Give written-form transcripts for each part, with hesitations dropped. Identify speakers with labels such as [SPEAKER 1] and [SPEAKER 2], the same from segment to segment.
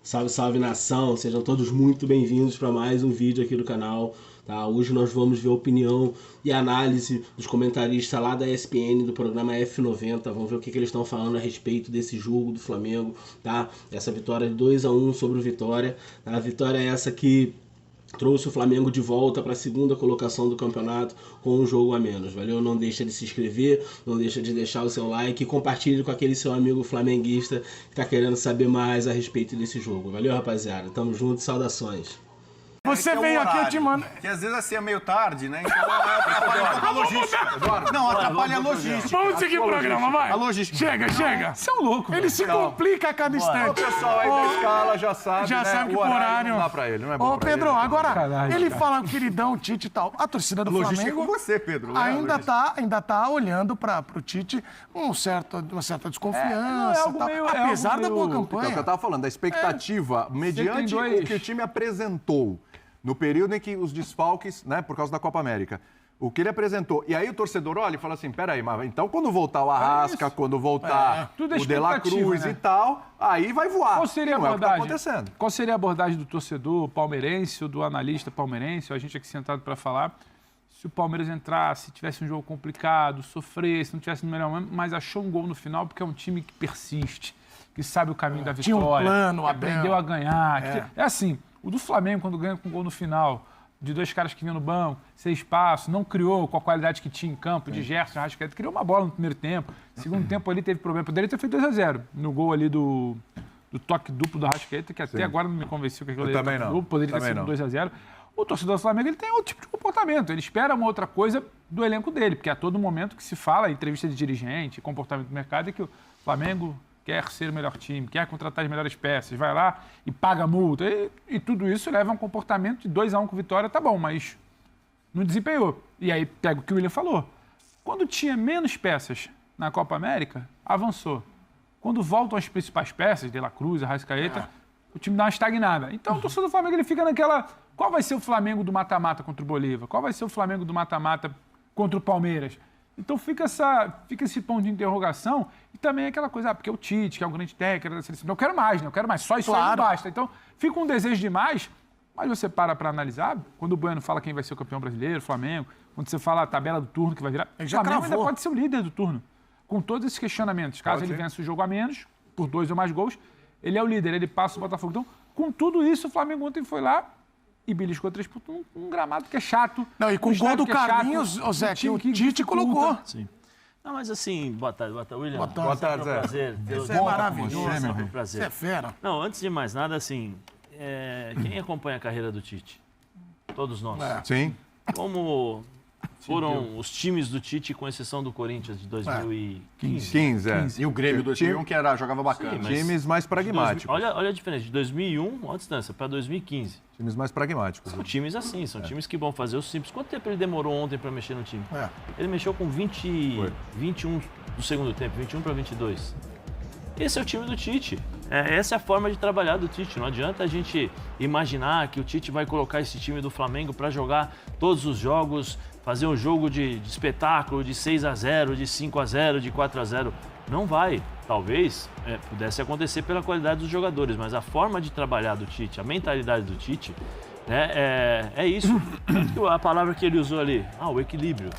[SPEAKER 1] Salve, salve nação, sejam todos muito bem-vindos para mais um vídeo aqui do canal. Tá? Hoje nós vamos ver a opinião e análise dos comentaristas lá da ESPN, do programa F90. Vamos ver o que eles estão falando a respeito desse jogo do Flamengo, tá? Essa vitória de 2-1 sobre o Vitória. Tá? A vitória é essa que trouxe o Flamengo de volta para a segunda colocação do campeonato com um jogo a menos, valeu? Não deixa de se inscrever, não deixa de deixar o seu like e compartilhe com aquele seu amigo flamenguista que está querendo saber mais a respeito desse jogo. Valeu, rapaziada? Tamo junto, saudações.
[SPEAKER 2] Você veio aqui, eu te mando.
[SPEAKER 3] Que às vezes assim é meio tarde, né? Então atrapalha a logística. Não, atrapalha a logística.
[SPEAKER 2] Vamos seguir o programa, vai.
[SPEAKER 3] A logística.
[SPEAKER 2] Chega.
[SPEAKER 4] Você é um louco,
[SPEAKER 2] Ele se complica a cada instante.
[SPEAKER 3] O pessoal aí da escala já sabe,
[SPEAKER 2] Já
[SPEAKER 3] né?
[SPEAKER 2] sabe que
[SPEAKER 3] o
[SPEAKER 2] o horário
[SPEAKER 3] não dá pra ele, não é bom
[SPEAKER 2] Ô,
[SPEAKER 3] pra
[SPEAKER 2] Pedro,
[SPEAKER 3] ele.
[SPEAKER 2] agora,
[SPEAKER 4] Sacanagem,
[SPEAKER 2] ele
[SPEAKER 4] cara.
[SPEAKER 2] fala queridão, Tite e tal. A torcida do
[SPEAKER 3] Logística é
[SPEAKER 2] Flamengo
[SPEAKER 3] com você, Pedro. né?
[SPEAKER 2] ainda tá olhando pro Tite com uma certa desconfiança.
[SPEAKER 4] algo
[SPEAKER 2] tal.
[SPEAKER 4] meio-
[SPEAKER 2] Apesar
[SPEAKER 4] algo
[SPEAKER 2] da boa
[SPEAKER 4] meio-
[SPEAKER 3] É o que eu
[SPEAKER 2] campanha.
[SPEAKER 3] tava falando, da expectativa, mediante
[SPEAKER 4] tem dois.
[SPEAKER 3] o que o time apresentou no período em que os desfalques, né, por causa da Copa América, o que ele apresentou. E aí o torcedor olha e fala assim, peraí, mas então quando voltar o Arrasca, quando voltar
[SPEAKER 4] Tudo é
[SPEAKER 3] o De La
[SPEAKER 4] expectativa,
[SPEAKER 3] Cruz
[SPEAKER 4] né?
[SPEAKER 3] e tal, aí vai voar.
[SPEAKER 4] Qual seria a
[SPEAKER 3] Não é o que tá
[SPEAKER 4] abordagem?
[SPEAKER 3] acontecendo.
[SPEAKER 4] Qual seria a abordagem do torcedor palmeirense ou do analista palmeirense, ou a gente aqui sentado para falar, se o Palmeiras entrasse, tivesse um jogo complicado, sofresse, não tivesse no melhor momento, mas achou um gol no final porque é um time que persiste, que sabe o caminho da
[SPEAKER 2] Tinha
[SPEAKER 4] vitória,
[SPEAKER 2] um plano,
[SPEAKER 4] que aprendeu
[SPEAKER 2] Abel.
[SPEAKER 4] a ganhar. É assim, o do Flamengo, quando ganha com um gol no final, de dois caras que vinham no banco, sem espaço, não criou com a qualidade que tinha em campo, de Gerson, Arrascaeta, criou uma bola no primeiro tempo. Segundo tempo ali teve problema. Poderia ter feito 2-0 no gol ali do toque duplo do Arrascaeta, que até agora não me convenceu que aquilo ali era
[SPEAKER 3] também
[SPEAKER 4] toque
[SPEAKER 3] não.
[SPEAKER 4] duplo, poderia ter
[SPEAKER 3] Também
[SPEAKER 4] sido
[SPEAKER 3] não.
[SPEAKER 4] 2-0. O torcedor do Flamengo ele tem outro tipo de comportamento. Ele espera uma outra coisa do elenco dele, porque a todo momento que se fala, entrevista de dirigente, comportamento do mercado, é que o Flamengo quer ser o melhor time, quer contratar as melhores peças, vai lá e paga multa. E tudo isso leva a um comportamento de 2-1 com vitória, tá bom, mas não desempenhou. E aí pega o que o William falou. Quando tinha menos peças na Copa América, avançou. Quando voltam as principais peças, De La Cruz, Arrascaeta, o time dá uma estagnada. Então o torcedor do Flamengo ele fica naquela... Qual vai ser o Flamengo do mata-mata contra o Bolívar? Qual vai ser o Flamengo do mata-mata contra o Palmeiras? Então fica esse ponto de interrogação e também aquela coisa, porque o Tite, que é um grande técnico da seleção, eu quero mais, né? Eu quero mais, só isso aí não basta. Então fica um desejo de mais, mas você para analisar, quando o Bueno fala quem vai ser o campeão brasileiro, o Flamengo, quando você fala a tabela do turno que vai virar, o
[SPEAKER 2] já
[SPEAKER 4] Flamengo ainda
[SPEAKER 2] cravou.
[SPEAKER 4] pode ser o líder do turno, com todos esses questionamentos. Caso ele vença o jogo a menos, por 2 ou mais gols, ele é o líder, ele passa o Botafogo. Então, com tudo isso, o Flamengo ontem foi lá e beliscou 3 pontos num gramado que é chato.
[SPEAKER 2] Não, e com
[SPEAKER 4] um
[SPEAKER 2] o gol
[SPEAKER 4] estádio
[SPEAKER 2] do
[SPEAKER 4] que é chato,
[SPEAKER 2] Carlinhos,
[SPEAKER 4] um
[SPEAKER 2] Zé, que
[SPEAKER 4] time
[SPEAKER 2] o Tite
[SPEAKER 4] dificulta.
[SPEAKER 2] colocou.
[SPEAKER 5] Sim. Não, mas assim, boa tarde, William.
[SPEAKER 2] Boa tarde.
[SPEAKER 3] Boa tarde,
[SPEAKER 5] Sempre um
[SPEAKER 3] Zé.
[SPEAKER 5] prazer.
[SPEAKER 2] Isso é maravilhoso.
[SPEAKER 5] Sempre um
[SPEAKER 2] Você
[SPEAKER 5] prazer.
[SPEAKER 2] é fera.
[SPEAKER 5] Não, antes de mais nada, assim, quem acompanha a carreira do Tite? Todos nós.
[SPEAKER 3] Sim.
[SPEAKER 5] Como foram os times do Tite, com exceção do Corinthians de 2015?
[SPEAKER 3] 15, é.
[SPEAKER 6] E o Grêmio 2001, que jogava bacana.
[SPEAKER 5] Sim, mas-
[SPEAKER 3] Times mais pragmáticos.
[SPEAKER 5] Olha a diferença, de 2001, olha a distância, para 2015.
[SPEAKER 3] Times mais pragmáticos.
[SPEAKER 5] São times assim, são times que vão fazer o simples. Quanto tempo ele demorou ontem para mexer no time? Ele mexeu com 21 do segundo tempo, 21 para 22. Esse é o time do Tite. Essa é a forma de trabalhar do Tite. Não adianta a gente imaginar que o Tite vai colocar esse time do Flamengo para jogar todos os jogos, fazer um jogo de espetáculo, de 6-0, de 5-0, de 4-0. Não vai. Talvez pudesse acontecer pela qualidade dos jogadores, mas a forma de trabalhar do Tite, a mentalidade do Tite, é isso. Tanto que a palavra que ele usou ali, o equilíbrio.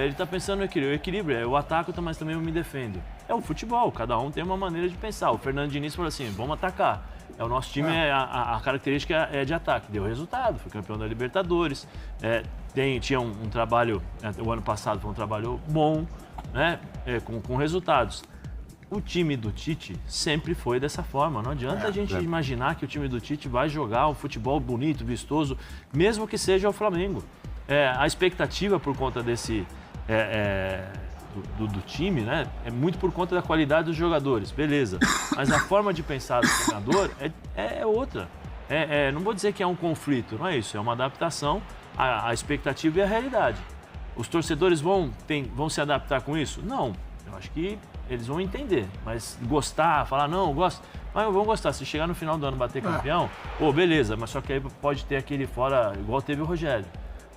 [SPEAKER 5] Ele está pensando no equilíbrio. O equilíbrio eu ataco, mas também eu me defendo. É o futebol, cada um tem uma maneira de pensar. O Fernando Diniz falou assim, vamos atacar. O nosso time, a característica é de ataque. Deu resultado, foi campeão da Libertadores. Tinha um trabalho, o ano passado foi um trabalho bom, né? Com resultados. O time do Tite sempre foi dessa forma. Não adianta a gente imaginar que o time do Tite vai jogar um futebol bonito, vistoso, mesmo que seja o Flamengo. A expectativa por conta desse do time, né, é muito por conta da qualidade dos jogadores, beleza. Mas a forma de pensar do treinador é outra. Não vou dizer que é um conflito, não é isso. É uma adaptação à expectativa e à realidade. Os torcedores vão se adaptar com isso? Não. Eu acho que eles vão entender. Mas gostar, falar, não, eu gosto. Mas vão gostar. Se chegar no final do ano bater campeão, beleza. Mas só que aí pode ter aquele fora, igual teve o Rogério.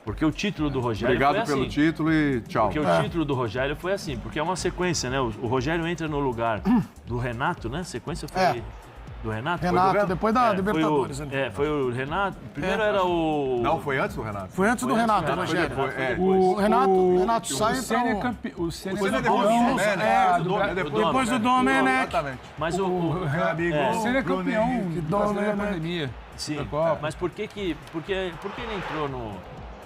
[SPEAKER 5] Porque o título do Rogério
[SPEAKER 3] Obrigado
[SPEAKER 5] foi assim.
[SPEAKER 3] pelo título e tchau.
[SPEAKER 5] Porque o título do Rogério foi assim, porque é uma sequência, né? O Rogério entra no lugar do Renato, né? A sequência foi Do Renato?
[SPEAKER 2] Renato, depois da Libertadores.
[SPEAKER 5] Foi o Renato. Primeiro era o...
[SPEAKER 3] Não, foi antes do Renato.
[SPEAKER 2] Foi antes do Renato, Rogério.
[SPEAKER 3] O
[SPEAKER 2] Renato sai
[SPEAKER 4] O Senna é campeão. O Senna é campeão.
[SPEAKER 2] Depois do Domenech.
[SPEAKER 5] Mas o
[SPEAKER 4] Senna é campeão da pandemia.
[SPEAKER 5] Sim, mas por que ele entrou no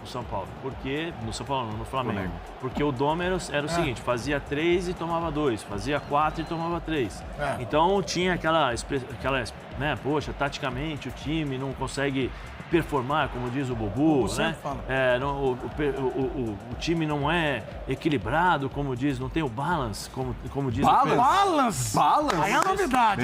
[SPEAKER 5] São Paulo? Porque no São Paulo, no Flamengo. Porque o Dom era o seguinte, fazia 3 e tomava 2, fazia 4 e tomava 3. Então tinha aquela, né, poxa, taticamente o time não consegue performar, como diz o Bubu, né? O time não é equilibrado, como diz, não tem o balance, como diz o Pedro.
[SPEAKER 2] Balance? Aí é a novidade.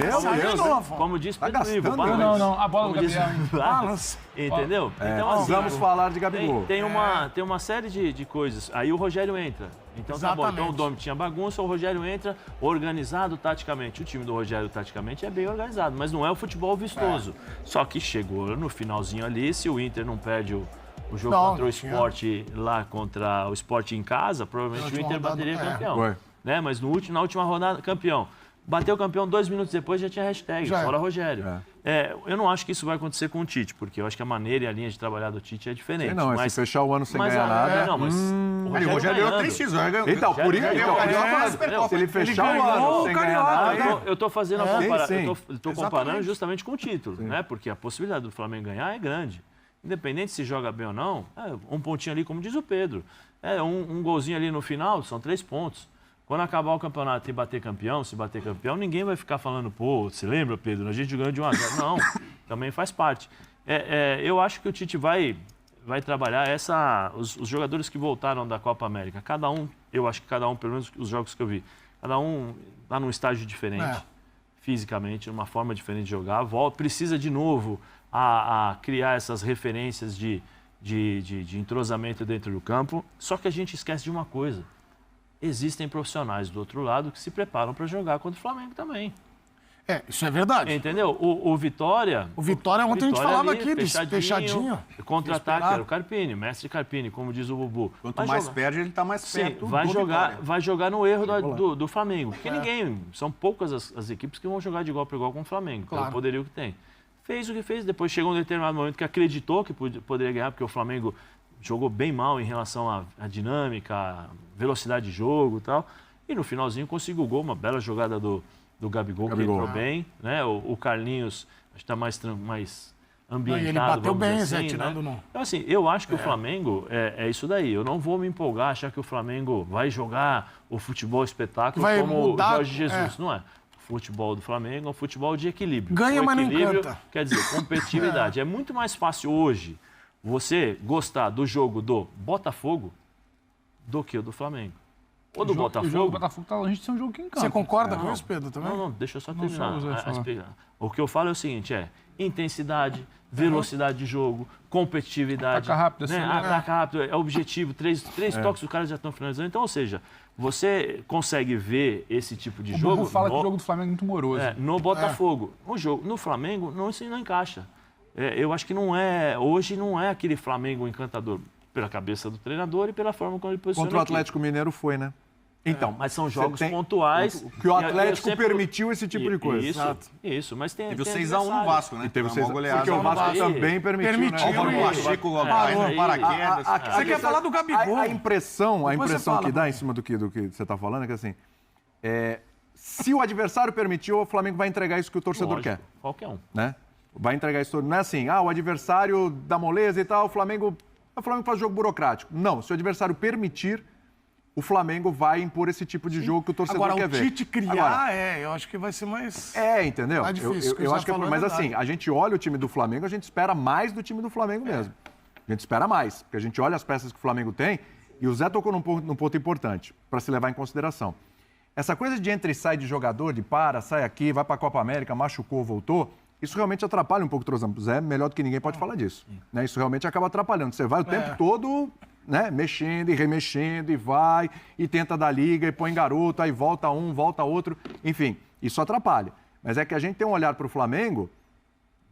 [SPEAKER 5] Como diz Pedro Ivo, balance.
[SPEAKER 4] Não, a bola do Gabriel.
[SPEAKER 5] Balance. Entendeu?
[SPEAKER 3] Então, assim, vamos falar de Gabigol.
[SPEAKER 5] Tem uma série de coisas. Aí o Rogério entra. Então tá bom. Então o Domi tinha bagunça, o Rogério entra organizado taticamente. O time do Rogério taticamente é bem organizado, mas não é o futebol vistoso. Só que chegou no finalzinho ali, se o Inter não perde o jogo contra o Sport lá contra o Sport em casa, provavelmente o Inter bateria campeão. Né? Mas na última rodada, campeão. Bateu campeão 2 minutos depois, já tinha hashtag, fora Rogério. Eu não acho que isso vai acontecer com o Tite, porque eu acho que a maneira e a linha de trabalhar do Tite é diferente.
[SPEAKER 3] Mas se fechar o ano sem ganhar nada...
[SPEAKER 6] O Rogério ganhou 3 títulos.
[SPEAKER 3] Então, por isso, se ele fechar o ano sem ganhar nada...
[SPEAKER 5] Eu estou fazendo a comparação, eu estou comparando justamente com o título, né? Porque a possibilidade do Flamengo ganhar é grande. Independente se joga bem ou não, um pontinho ali, como diz o Pedro. Um golzinho ali no final, são 3 pontos. Quando acabar o campeonato e bater campeão, se bater campeão, ninguém vai ficar falando, pô, você lembra, Pedro? A gente ganhou de 1-0. Não, também faz parte. Eu acho que o Tite vai trabalhar os jogadores que voltaram da Copa América. Eu acho que cada um, pelo menos os jogos que eu vi, cada um está num estágio diferente, fisicamente, numa forma diferente de jogar. Precisa de novo a criar essas referências de entrosamento dentro do campo. Só que a gente esquece de uma coisa. Existem profissionais do outro lado que se preparam para jogar contra o Flamengo também.
[SPEAKER 2] Isso é verdade.
[SPEAKER 5] Entendeu? O Vitória...
[SPEAKER 2] O Vitória, ontem a gente falava
[SPEAKER 5] ali,
[SPEAKER 2] aqui, fechadinho.
[SPEAKER 5] Contra-ataque era o Carpini, mestre Carpini, como diz o Bubu.
[SPEAKER 6] Quanto mais perde, ele está mais perto.
[SPEAKER 5] Vai jogar no erro do Flamengo. Porque são poucas as equipes que vão jogar de igual para igual com o Flamengo, pelo poderio que tem. Fez o que fez, depois chegou um determinado momento que acreditou que poderia ganhar, porque o Flamengo jogou bem mal em relação à dinâmica, à velocidade de jogo e tal. E no finalzinho conseguiu o gol, uma bela jogada do Gabigol, que entrou bem. Né? O Carlinhos está mais ambientado.
[SPEAKER 2] Ele bateu bem,
[SPEAKER 5] assim,
[SPEAKER 2] Zé, tirando não.
[SPEAKER 5] Então, assim, eu acho que o Flamengo é isso daí. Eu não vou me empolgar, achar que o Flamengo vai jogar o futebol espetáculo como o Jorge Jesus. Não é. O futebol do Flamengo é um futebol de equilíbrio.
[SPEAKER 2] Ganha, mas não canta.
[SPEAKER 5] Quer dizer, competitividade. É muito mais fácil hoje você gostar do jogo do Botafogo do que o do Flamengo. O do Botafogo...
[SPEAKER 4] O jogo do Botafogo está longe de ser um jogo que encanta.
[SPEAKER 2] Você concorda com isso, Pedro, também?
[SPEAKER 5] Não, deixa eu só terminar. O que eu falo é o seguinte, intensidade, velocidade de jogo, competitividade...
[SPEAKER 4] Ataca rápido,
[SPEAKER 5] né? Ataca rápido, é objetivo, três toques, os caras já estão finalizando. Então, ou seja, você consegue ver esse tipo de jogo...
[SPEAKER 4] O fala que o jogo do Flamengo é muito moroso.
[SPEAKER 5] No Botafogo. No Flamengo, isso não encaixa. Eu acho que hoje não é aquele Flamengo encantador pela cabeça do treinador e pela forma como ele posiciona.
[SPEAKER 3] Contra o Atlético Mineiro foi, né? Então,
[SPEAKER 5] mas são jogos pontuais.
[SPEAKER 3] Que o Atlético permitiu esse tipo de coisa.
[SPEAKER 5] Isso, mas tem...
[SPEAKER 6] Teve o 6x1 no Vasco, né?
[SPEAKER 3] Teve o 6x1. Porque o Vasco também permitiu, né?
[SPEAKER 6] O Pacheco, o paraquedas.
[SPEAKER 2] Você quer falar do Gabigol?
[SPEAKER 3] A impressão que dá em cima do que você está falando é que, assim, se o adversário permitiu, o Flamengo vai entregar isso que o torcedor quer.
[SPEAKER 5] Qualquer um.
[SPEAKER 3] Né? Vai entregar isso. Não é assim, o adversário dá moleza e tal, o Flamengo faz jogo burocrático. Não, se o adversário permitir, o Flamengo vai impor esse tipo de jogo que o torcedor quer ver.
[SPEAKER 2] Agora, o Tite criar, eu acho que vai ser mais...
[SPEAKER 3] entendeu?
[SPEAKER 2] Mais difícil.
[SPEAKER 3] Eu acho que mas assim, a gente olha o time do Flamengo, a gente espera mais do time do Flamengo mesmo. A gente espera mais, porque a gente olha as peças que o Flamengo tem, e o Zé tocou num ponto importante, para se levar em consideração. Essa coisa de entra e sai de jogador, sai aqui, vai para a Copa América, machucou, voltou... Isso realmente atrapalha um pouco o entrosamento. O Zé, melhor do que ninguém, pode falar disso. Né? Isso realmente acaba atrapalhando. Você vai o tempo todo, né, mexendo e remexendo, e vai, e tenta dar liga, e põe garoto, aí volta um, volta outro. Enfim, isso atrapalha. Mas é que a gente tem um olhar para o Flamengo...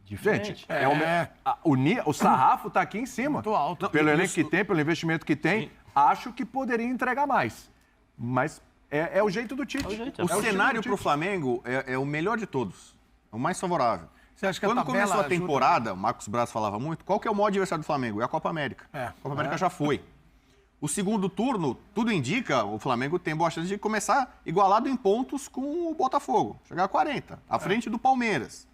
[SPEAKER 5] Diferente.
[SPEAKER 3] Gente, o sarrafo está aqui em cima.
[SPEAKER 2] Muito alto.
[SPEAKER 3] Pelo elenco que tem, pelo investimento que tem, acho que poderia entregar mais. Mas é o jeito do Tite.
[SPEAKER 6] O cenário para o Flamengo é o melhor de todos. o mais favorável.
[SPEAKER 2] Você acha que
[SPEAKER 6] Quando
[SPEAKER 2] a tabela
[SPEAKER 6] começou a
[SPEAKER 2] ajuda?
[SPEAKER 6] temporada, o Marcos Braz falava muito, qual que é o maior adversário do Flamengo? É a Copa América. A Copa América já foi. O segundo turno, tudo indica, o Flamengo tem boa chance de começar igualado em pontos com o Botafogo. Chegar a 40, à frente do Palmeiras.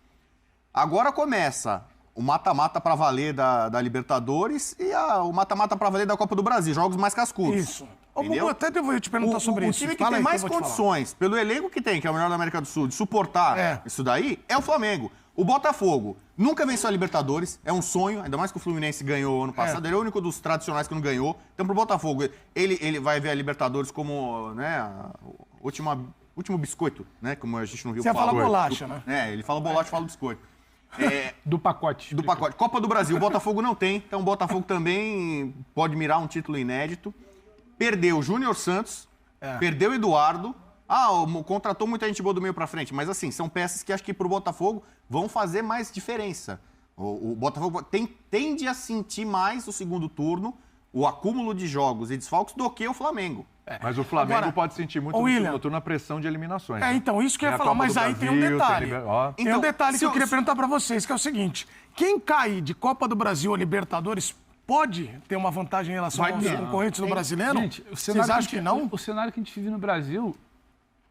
[SPEAKER 6] Agora começa o mata-mata para valer da Libertadores e o mata-mata para valer da Copa do Brasil. Jogos mais cascudos.
[SPEAKER 2] Isso.
[SPEAKER 6] Entendeu?
[SPEAKER 2] Eu até vou te perguntar sobre isso.
[SPEAKER 6] O time que
[SPEAKER 2] Fala
[SPEAKER 6] tem
[SPEAKER 2] aí
[SPEAKER 6] mais
[SPEAKER 2] eu vou te
[SPEAKER 6] condições, pelo elenco que tem, que é o melhor da América do Sul, de suportar isso daí, é o Flamengo. O Botafogo nunca venceu a Libertadores, é um sonho, ainda mais que o Fluminense ganhou ano passado, ele é o único dos tradicionais que não ganhou. Então, pro Botafogo, ele vai ver a Libertadores como, né, último biscoito, né, como a gente não viu
[SPEAKER 2] Você
[SPEAKER 6] falar.
[SPEAKER 2] fala bolacha, né?
[SPEAKER 6] Ele fala bolacha, fala biscoito.
[SPEAKER 4] Do pacote.
[SPEAKER 6] Do pacote. Copa do Brasil, o Botafogo não tem, então o Botafogo também pode mirar um título inédito. Perdeu o Júnior Santos, perdeu o Eduardo. Contratou muita gente boa do meio pra frente, mas assim, são peças que acho que pro Botafogo vão fazer mais diferença. O Botafogo tende a sentir mais o segundo turno, o acúmulo de jogos e desfalques do que o Flamengo.
[SPEAKER 3] Mas o Flamengo
[SPEAKER 2] Agora,
[SPEAKER 3] pode sentir muito no segundo turno a pressão de eliminações.
[SPEAKER 2] Então, isso que eu ia
[SPEAKER 3] Tem a
[SPEAKER 2] falar,
[SPEAKER 3] Copa
[SPEAKER 2] mas
[SPEAKER 3] do
[SPEAKER 2] aí tem um
[SPEAKER 3] Brasil,
[SPEAKER 2] detalhe.
[SPEAKER 3] tem
[SPEAKER 2] Tem um detalhe que eu queria
[SPEAKER 6] se-
[SPEAKER 2] perguntar pra vocês, que é o seguinte: quem cair de Copa do Brasil ou Libertadores pode ter uma vantagem em relação aos concorrentes do brasileiro?
[SPEAKER 4] Gente,
[SPEAKER 2] Vocês acham que não?
[SPEAKER 4] O cenário que a gente vive no Brasil,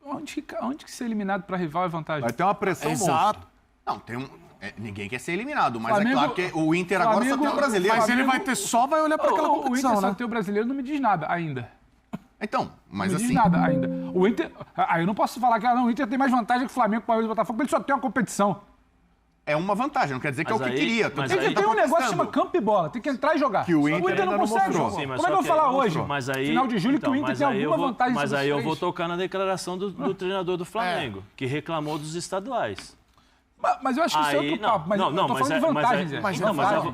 [SPEAKER 4] onde que ser eliminado para rival é vantagem?
[SPEAKER 3] Vai ter uma pressão monstra.
[SPEAKER 2] Exato.
[SPEAKER 6] Não, ninguém quer ser eliminado, mas
[SPEAKER 4] Flamengo-
[SPEAKER 6] é claro que o Inter agora só tem um brasileiro.
[SPEAKER 2] Mas ele vai ter vai olhar pra aquela
[SPEAKER 4] O Inter
[SPEAKER 2] competição,
[SPEAKER 4] só
[SPEAKER 2] né?
[SPEAKER 4] ter o brasileiro não me diz nada ainda.
[SPEAKER 6] Então, mas
[SPEAKER 4] Não me
[SPEAKER 6] assim...
[SPEAKER 4] diz nada ainda. O Inter... Aí eu não posso falar que o Inter tem mais vantagem que o Flamengo, Palmeiras e Botafogo, porque ele só tem uma competição.
[SPEAKER 6] É uma vantagem, não quer dizer que é o
[SPEAKER 5] Mas
[SPEAKER 6] que
[SPEAKER 5] aí-
[SPEAKER 6] queria.
[SPEAKER 5] mas
[SPEAKER 4] Tem que
[SPEAKER 5] aí-
[SPEAKER 4] ter um negócio que
[SPEAKER 6] conquistando.
[SPEAKER 4] chama campo e bola. Tem que entrar e jogar.
[SPEAKER 3] Que o Inter
[SPEAKER 4] não
[SPEAKER 3] ainda não
[SPEAKER 4] consegue
[SPEAKER 3] mostrou.
[SPEAKER 4] jogar.
[SPEAKER 5] Sim, mas
[SPEAKER 4] Como é que
[SPEAKER 5] só
[SPEAKER 4] eu vou falar
[SPEAKER 5] que-
[SPEAKER 4] hoje,
[SPEAKER 5] Mas aí,
[SPEAKER 4] final de julho,
[SPEAKER 5] então,
[SPEAKER 4] que o Inter
[SPEAKER 5] mas
[SPEAKER 4] tem
[SPEAKER 5] aí eu
[SPEAKER 4] alguma
[SPEAKER 5] vou-
[SPEAKER 4] vantagem
[SPEAKER 5] Mas
[SPEAKER 4] sobre
[SPEAKER 5] aí
[SPEAKER 4] os
[SPEAKER 5] eu vou
[SPEAKER 4] três.
[SPEAKER 5] tocar na declaração do treinador do Flamengo, que reclamou dos estaduais.
[SPEAKER 4] Mas eu acho que isso é outro papo. Mas eu tô falando de vantagens.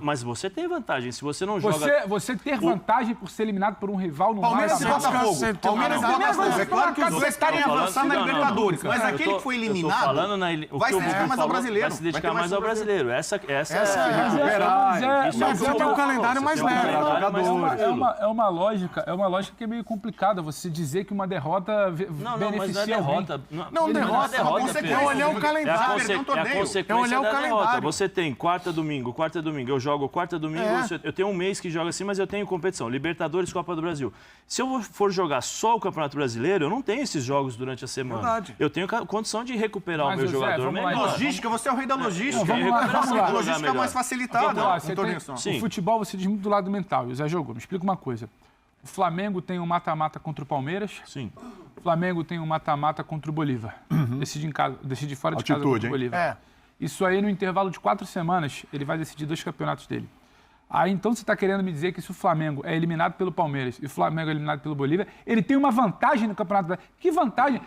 [SPEAKER 5] Mas você tem vantagem. Se você não joga...
[SPEAKER 4] Você ter vantagem por ser eliminado por um rival no
[SPEAKER 6] Palmeiras e
[SPEAKER 4] mata-mata.
[SPEAKER 6] Botafogo. Palmeiras e Botafogo. É claro que os dois querem avançar na Libertadores, mas aquele que foi eliminado vai se dedicar mais ao brasileiro.
[SPEAKER 5] Vai se dedicar mais ao brasileiro. Essa é
[SPEAKER 2] Mas é um calendário mais leve.
[SPEAKER 4] É uma lógica que é meio complicada você dizer que uma derrota beneficia alguém.
[SPEAKER 2] Não, derrota. Você quer olhar o calendário.
[SPEAKER 5] É a consequência
[SPEAKER 2] olhar o
[SPEAKER 5] da derrota.
[SPEAKER 2] calendário.
[SPEAKER 5] Você tem quarta, domingo. Eu jogo quarta, domingo. Eu tenho um mês que joga assim, mas eu tenho competição. Libertadores, Copa do Brasil. Se eu for jogar só o Campeonato Brasileiro, eu não tenho esses jogos durante a semana.
[SPEAKER 2] Verdade.
[SPEAKER 5] Eu tenho condição de recuperar
[SPEAKER 4] Mas,
[SPEAKER 5] o meu
[SPEAKER 4] José,
[SPEAKER 5] jogador
[SPEAKER 4] vamos lá,
[SPEAKER 5] melhor.
[SPEAKER 6] Logística, você é o rei da logística.
[SPEAKER 4] Vamos lá.
[SPEAKER 6] A logística é mais facilitada.
[SPEAKER 4] Vamos lá,
[SPEAKER 6] um
[SPEAKER 4] você
[SPEAKER 6] torneio
[SPEAKER 4] tem-
[SPEAKER 6] só.
[SPEAKER 5] Sim.
[SPEAKER 4] O futebol você diz muito do lado mental. E o Zé jogou. Me explica uma coisa. O Flamengo tem um mata-mata contra o Palmeiras.
[SPEAKER 5] Sim.
[SPEAKER 4] O Flamengo tem um mata-mata contra o Bolívar. Decide fora de casa
[SPEAKER 3] Altitude,
[SPEAKER 4] contra o
[SPEAKER 3] hein?
[SPEAKER 4] Bolívar. Isso aí, no intervalo de 4 semanas, ele vai decidir 2 campeonatos dele. Aí, então, você está querendo me dizer que se o Flamengo é eliminado pelo Palmeiras e o Flamengo é eliminado pelo Bolívar, ele tem uma vantagem no Campeonato Brasileiro. Que vantagem?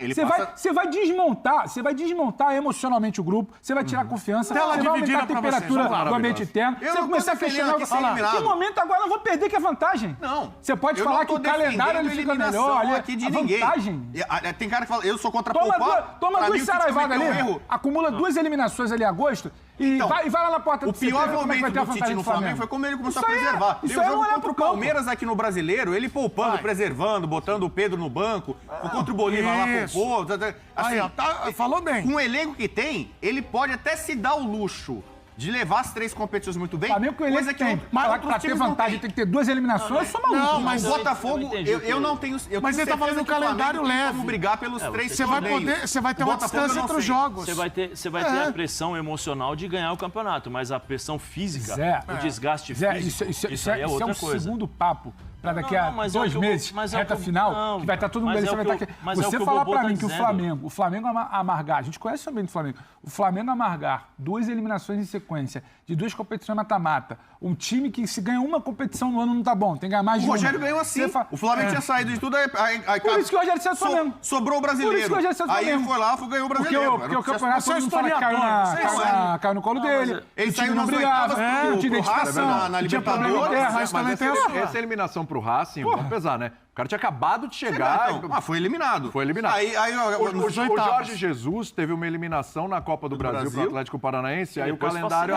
[SPEAKER 4] Você vai desmontar emocionalmente o grupo, você vai tirar a confiança,
[SPEAKER 2] Tela
[SPEAKER 4] você vai aumentar
[SPEAKER 2] dividida
[SPEAKER 4] a
[SPEAKER 2] pra
[SPEAKER 4] temperatura
[SPEAKER 2] vocês, vamos lá,
[SPEAKER 4] do ambiente interno,
[SPEAKER 6] Eu
[SPEAKER 4] você
[SPEAKER 6] não
[SPEAKER 4] vai começar a
[SPEAKER 6] tô defendendo
[SPEAKER 4] questionar...
[SPEAKER 6] aqui ser
[SPEAKER 4] Olha lá,
[SPEAKER 6] eliminado.
[SPEAKER 4] que momento agora eu vou perder que é vantagem?
[SPEAKER 6] Não.
[SPEAKER 4] Você pode
[SPEAKER 6] Eu
[SPEAKER 4] falar
[SPEAKER 6] não
[SPEAKER 4] que
[SPEAKER 6] tô
[SPEAKER 4] o calendário ele
[SPEAKER 6] defendendo
[SPEAKER 4] fica
[SPEAKER 6] eliminação
[SPEAKER 4] melhor, ali,
[SPEAKER 6] aqui de
[SPEAKER 4] a
[SPEAKER 6] ninguém.
[SPEAKER 4] vantagem...
[SPEAKER 6] Tem cara que fala, eu sou contra
[SPEAKER 4] Toma
[SPEAKER 6] poupar.
[SPEAKER 4] duas
[SPEAKER 6] Pra mim, o que
[SPEAKER 4] saraivadas ali,
[SPEAKER 6] cometeu um erro.
[SPEAKER 4] acumula 2 eliminações ali em agosto e,
[SPEAKER 6] Então,
[SPEAKER 4] vai lá na porta do
[SPEAKER 6] O pior
[SPEAKER 4] setembro, como é que vai
[SPEAKER 6] momento
[SPEAKER 4] ter a
[SPEAKER 6] do Tite
[SPEAKER 4] vantagem
[SPEAKER 6] no
[SPEAKER 4] do
[SPEAKER 6] Flamengo foi como ele começou a
[SPEAKER 4] Isso aí
[SPEAKER 6] preservar. Tem
[SPEAKER 4] isso
[SPEAKER 6] o
[SPEAKER 4] aí é
[SPEAKER 6] jogo
[SPEAKER 4] olhar
[SPEAKER 6] contra
[SPEAKER 4] pro
[SPEAKER 6] o
[SPEAKER 4] campo.
[SPEAKER 6] Palmeiras aqui no Brasileiro, ele poupando, preservando, botando o Pedro no banco. Contra o Bolívar lá
[SPEAKER 2] Isso.
[SPEAKER 6] poupou.
[SPEAKER 2] Aí, ó, falou bem.
[SPEAKER 6] Com o elenco que tem, ele pode até se dar o luxo de levar as 3 competições muito bem.
[SPEAKER 4] Flamengo com ele
[SPEAKER 6] coisa que
[SPEAKER 4] tem. Falar que
[SPEAKER 6] outros
[SPEAKER 4] pra ter
[SPEAKER 6] times não
[SPEAKER 4] vantagem
[SPEAKER 6] têm.
[SPEAKER 4] tem que ter 2 eliminações, eu sou maluco.
[SPEAKER 2] Não, mas
[SPEAKER 6] O Botafogo,
[SPEAKER 5] entendi o que
[SPEAKER 6] eu não tenho. Eu
[SPEAKER 2] Mas
[SPEAKER 6] tenho
[SPEAKER 2] ele tá falando
[SPEAKER 6] certeza
[SPEAKER 2] do
[SPEAKER 6] que o Flamengo
[SPEAKER 2] calendário
[SPEAKER 6] tem
[SPEAKER 2] leve.
[SPEAKER 6] como brigar pelos 3
[SPEAKER 2] Você vai ter uma
[SPEAKER 6] Botafogo, eu
[SPEAKER 2] distância
[SPEAKER 6] não
[SPEAKER 2] entre os
[SPEAKER 6] sei.
[SPEAKER 2] jogos.
[SPEAKER 5] Você vai ter a pressão emocional de ganhar o campeonato, mas a pressão física,
[SPEAKER 4] Zé,
[SPEAKER 5] o desgaste
[SPEAKER 4] Zé,
[SPEAKER 5] físico,
[SPEAKER 4] isso é
[SPEAKER 5] outra
[SPEAKER 4] um
[SPEAKER 5] coisa.
[SPEAKER 4] segundo papo para daqui a
[SPEAKER 5] mas é
[SPEAKER 4] 2
[SPEAKER 5] o que eu-
[SPEAKER 4] meses,
[SPEAKER 5] mas é o
[SPEAKER 4] reta
[SPEAKER 5] que eu-
[SPEAKER 4] final,
[SPEAKER 5] não,
[SPEAKER 4] que vai estar todo mundo
[SPEAKER 5] mas
[SPEAKER 4] ali,
[SPEAKER 5] é
[SPEAKER 4] você
[SPEAKER 5] o
[SPEAKER 4] vai
[SPEAKER 5] que
[SPEAKER 4] estar
[SPEAKER 5] eu-
[SPEAKER 4] aqui.
[SPEAKER 5] mas é o
[SPEAKER 4] Você
[SPEAKER 5] que o
[SPEAKER 4] falar
[SPEAKER 5] Bobô
[SPEAKER 4] para
[SPEAKER 5] tá
[SPEAKER 4] mim que
[SPEAKER 5] dizendo.
[SPEAKER 4] o Flamengo amargar, a gente conhece bem do Flamengo, o Flamengo amargar 2 eliminações em sequência, de 2 competições mata-mata, um time que se ganha uma competição no ano não tá bom, tem que ganhar mais de
[SPEAKER 6] O
[SPEAKER 4] uma.
[SPEAKER 6] Rogério ganhou assim. O Flamengo tinha saído de tudo. Aí,
[SPEAKER 4] Por isso que o Rogério saiu do Flamengo.
[SPEAKER 6] Sobrou o brasileiro.
[SPEAKER 4] Por isso que o Rogério saiu do
[SPEAKER 6] Aí ele
[SPEAKER 4] Flamengo.
[SPEAKER 6] foi lá e ganhou o
[SPEAKER 4] Porque
[SPEAKER 6] brasileiro.
[SPEAKER 4] o campeonato
[SPEAKER 2] Você é
[SPEAKER 4] todo mundo fala que
[SPEAKER 2] historiador,
[SPEAKER 4] caiu no colo dele.
[SPEAKER 6] Ele
[SPEAKER 4] o time
[SPEAKER 6] saiu
[SPEAKER 4] não
[SPEAKER 6] nas
[SPEAKER 4] brigava,
[SPEAKER 6] oitavas
[SPEAKER 4] não tinha
[SPEAKER 6] pro Racing
[SPEAKER 4] identificação,
[SPEAKER 6] na
[SPEAKER 4] tinha problema
[SPEAKER 6] Libertadores.
[SPEAKER 4] interno,
[SPEAKER 2] Mas também tem
[SPEAKER 3] essa eliminação pro Racing, vamos pesar, né? O cara tinha acabado de chegar.
[SPEAKER 6] Então. Foi eliminado.
[SPEAKER 3] Foi eliminado. O
[SPEAKER 6] Nos
[SPEAKER 3] Jorge Jesus teve uma eliminação na Copa do Brasil pro Atlético Paranaense, aí o calendário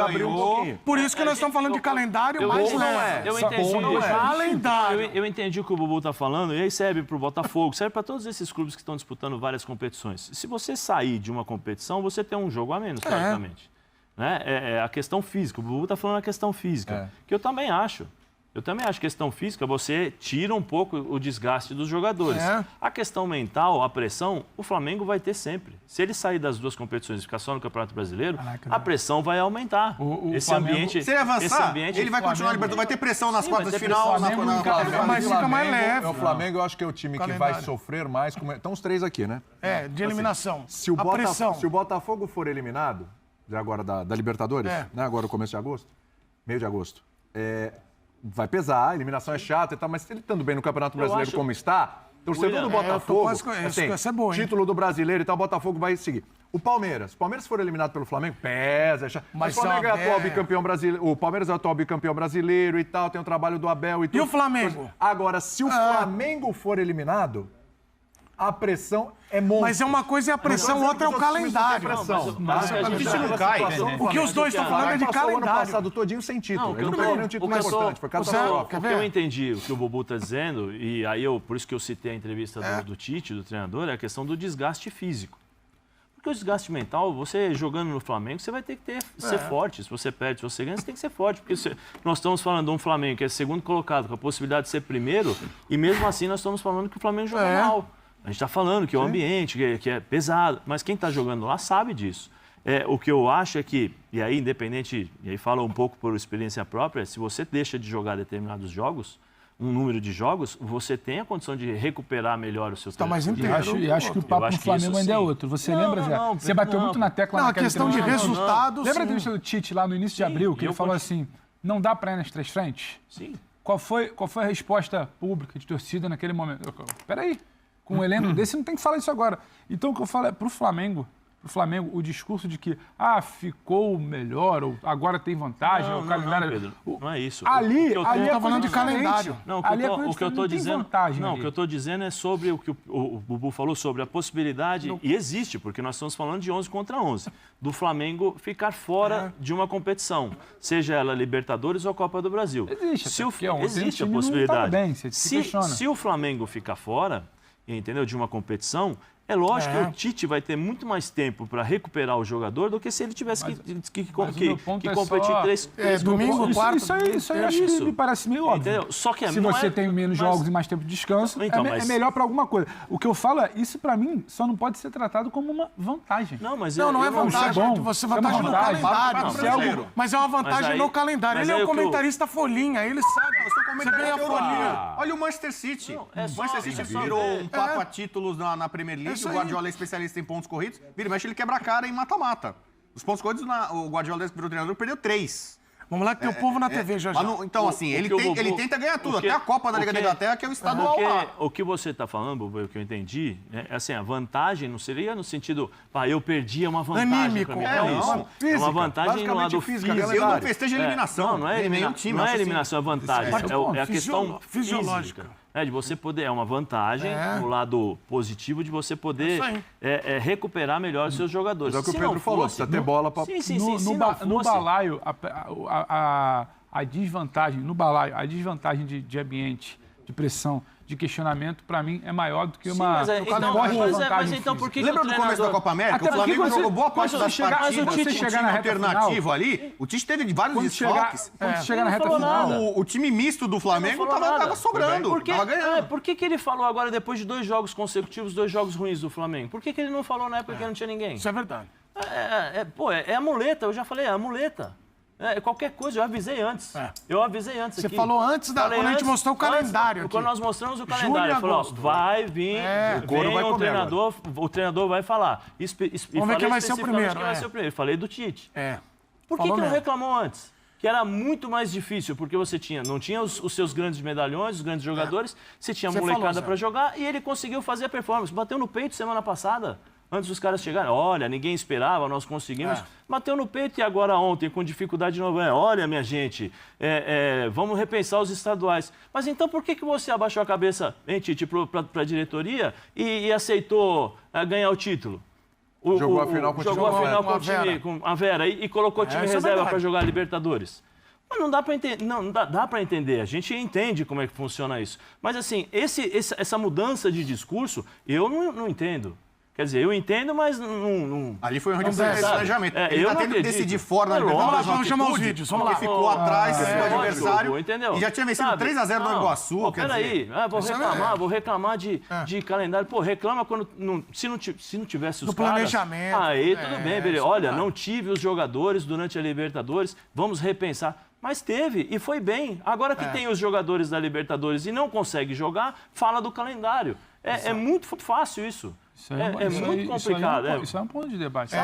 [SPEAKER 3] abriu um pouquinho.
[SPEAKER 2] Por isso que nós estamos falando de calendário mais leve.
[SPEAKER 5] Eu entendi.
[SPEAKER 2] Calendário.
[SPEAKER 5] Eu entendi o que o Bubu tá falando, e aí serve pro Botafogo, serve para todos esses clubes que estão disputando várias competições. Se você sair de uma competição, você tem um jogo a menos, praticamente. Né? É a questão física. O Bubu está falando a questão física, que eu também acho. Eu também acho que a questão física, você tira um pouco o desgaste dos jogadores. A questão mental, a pressão, o Flamengo vai ter sempre. Se ele sair das duas competições e ficar só no Campeonato Brasileiro, a pressão vai aumentar.
[SPEAKER 6] Esse ambiente, se ele avançar, ele vai continuar libertando. Vai ter pressão nas quartas de final,
[SPEAKER 2] mas fica mais leve.
[SPEAKER 3] O Flamengo, eu acho que é o time que vai sofrer mais. Estão os três aqui, né?
[SPEAKER 2] De eliminação.
[SPEAKER 3] Se o Botafogo for eliminado, já agora da Libertadores, né? Agora no começo de agosto, meio de agosto, vai pesar, a eliminação é chata e tal, mas ele estando bem no Campeonato Brasileiro como está, torcedor do Botafogo, título do Brasileiro e tal, o Botafogo vai seguir. O Palmeiras se for eliminado pelo Flamengo, pesa, é chato. Mas o Flamengo é atual bicampeão brasileiro, o Palmeiras é atual bicampeão brasileiro e tal, tem o trabalho do Abel e tudo.
[SPEAKER 2] E o Flamengo?
[SPEAKER 3] Agora, se o Flamengo for eliminado, a pressão é monstro.
[SPEAKER 2] Mas é uma coisa é a pressão, outra é o calendário.
[SPEAKER 6] Mas a gente não cai.
[SPEAKER 2] O que os dois estão falando é de calendário.
[SPEAKER 3] O ano passado todinho sem título. Ele não pegou nenhum título importante. Foi catastrófico.
[SPEAKER 5] O que eu entendi, o que o Bubu está dizendo, e aí por isso que eu citei a entrevista do Tite, do treinador, é a questão do desgaste físico. Porque o desgaste mental, você jogando no Flamengo, você vai ter que ser forte. Se você perde, se você ganha, você tem que ser forte. Porque nós estamos falando de um Flamengo que é segundo colocado, com a possibilidade de ser primeiro, e mesmo assim nós estamos falando que o Flamengo joga mal. A gente está falando que é o ambiente, que é pesado, mas quem está jogando lá sabe disso. O que eu acho é que, e aí independente, e aí falo um pouco por experiência própria, se você deixa de jogar determinados jogos, um número de jogos, você tem a condição de recuperar melhor o seu tempo.
[SPEAKER 2] Está mais inteiro.
[SPEAKER 4] E acho que o papo do Flamengo ainda é outro. Você lembra, Zé? Você bateu muito na tecla
[SPEAKER 2] naquela questão de resultados.
[SPEAKER 4] Lembra a entrevista do Tite lá no início de abril, que ele falou assim, não dá para ir nas três frentes?
[SPEAKER 5] Sim.
[SPEAKER 4] Qual foi a resposta pública de torcida naquele momento? Peraí. Com um elenco desse, não tem que falar isso agora. Então, o que eu falo é pro Flamengo, o discurso de que ficou melhor, ou agora tem vantagem, o calendário...
[SPEAKER 5] Pedro, não é isso.
[SPEAKER 4] Ali
[SPEAKER 2] tá falando de calendário.
[SPEAKER 5] Não, o que eu estou dizendo, o que eu estou dizendo é sobre o que o Bubu falou sobre a possibilidade, e existe, porque nós estamos falando de 11 contra 11, do Flamengo ficar fora de uma competição, seja ela Libertadores ou Copa do Brasil. Existe a possibilidade. Se o Flamengo ficar fora, entendeu? De uma competição, é lógico que o Tite vai ter muito mais tempo para recuperar o jogador do que se ele tivesse que competir três
[SPEAKER 2] domingo, quarto.
[SPEAKER 4] Isso aí acho que me parece meio óbvio.
[SPEAKER 5] Entendeu? Só que
[SPEAKER 4] se você tem menos jogos e mais tempo de descanso, é melhor para alguma coisa. O que eu falo é, isso para mim só não pode ser tratado como uma vantagem.
[SPEAKER 2] Não é vantagem. Você vantagem no calendário. Mas é uma vantagem no calendário. Ele é um comentarista folhinha, ele sabe. Você ganha a folhinha.
[SPEAKER 6] Olha o Manchester City. O Manchester City virou um papo a títulos na Premier League. O Guardiola é especialista em pontos corridos. Vira e mexe, ele quebra a cara em mata-mata. Os pontos corridos, o Guardiola, desde que virou treinador, perdeu 3.
[SPEAKER 2] Vamos lá que tem o povo na TV, já.
[SPEAKER 6] Então, assim, ele tenta ganhar tudo. Até a Copa da Liga da Inglaterra, que é o estadual lá.
[SPEAKER 5] O que você está falando, Bubu, o que eu entendi, é assim, a vantagem não seria no sentido, eu perdi, é uma vantagem.
[SPEAKER 2] Anímico.
[SPEAKER 5] É uma vantagem no lado físico.
[SPEAKER 6] Eu não festejo a eliminação.
[SPEAKER 5] Não é eliminação, é vantagem. É a questão fisiológica. De você poder, é uma vantagem no lado positivo de você poder recuperar melhor os seus jogadores.
[SPEAKER 3] É o que o Pedro falou, precisa ter bola para...
[SPEAKER 4] No balaio, a desvantagem, a desvantagem de ambiente, de pressão, de questionamento, para mim, é maior do que uma...
[SPEAKER 5] Mas então por que
[SPEAKER 6] lembra
[SPEAKER 5] o
[SPEAKER 6] no começo da Copa América? O Flamengo jogou boa parte das partidas.
[SPEAKER 4] O time
[SPEAKER 6] alternativo ali, o Tite teve vários desfalques.
[SPEAKER 4] Quando chegar na reta final...
[SPEAKER 6] O time misto do Flamengo tava sobrando, tava ganhando.
[SPEAKER 5] Por que ele falou agora, depois de 2 jogos consecutivos, 2 jogos ruins do Flamengo? Por que ele não falou na época que não tinha ninguém?
[SPEAKER 2] Isso é verdade.
[SPEAKER 5] É a muleta, eu já falei, é a muleta. Qualquer coisa, eu avisei antes. Eu avisei antes
[SPEAKER 2] Você
[SPEAKER 5] aqui.
[SPEAKER 2] falou antes, quando a gente mostrou o calendário aqui.
[SPEAKER 5] Quando nós mostramos o calendário, ele falou, vai vir, o treinador vai falar.
[SPEAKER 2] Vamos ver quem vai ser o primeiro.
[SPEAKER 5] Eu falei do Tite. Por que não reclamou antes? Que era muito mais difícil, porque você não tinha os seus grandes medalhões, os grandes jogadores, você tinha molecada para jogar e ele conseguiu fazer a performance. Bateu no peito semana passada. Antes dos caras chegarem, olha, ninguém esperava, nós conseguimos. Bateu no peito e agora ontem, com dificuldade de novo. Olha, minha gente, vamos repensar os estaduais. Mas então por que você abaixou a cabeça, hein, Tite, para a diretoria e aceitou ganhar o título?
[SPEAKER 3] Jogou a final com
[SPEAKER 5] o time com a Vera e colocou o time em reserva para jogar a Libertadores. Mas não dá para entender, não dá para entender. A gente entende como é que funciona isso. Mas assim, essa mudança de discurso, eu não entendo. Quer dizer, eu entendo, mas não...
[SPEAKER 6] Ali foi onde foi o planejamento. Ele está tendo que decidir fora da
[SPEAKER 2] Libertadores. Vamos chamar os vídeos, vamos lá.
[SPEAKER 6] Porque ficou atrás do adversário,
[SPEAKER 5] entendeu?
[SPEAKER 6] E já tinha vencido 3-0 no Iguaçu.
[SPEAKER 5] Peraí, vou reclamar de calendário. Pô, reclama quando se não tivesse os caras...
[SPEAKER 2] planejamento.
[SPEAKER 5] Aí tudo bem, beleza. Olha, não tive os jogadores durante a Libertadores, vamos repensar. Mas teve, e foi bem. Agora que tem os jogadores da Libertadores e não consegue jogar, fala do calendário. É muito fácil isso. É muito complicado.
[SPEAKER 4] Isso é um ponto de debate.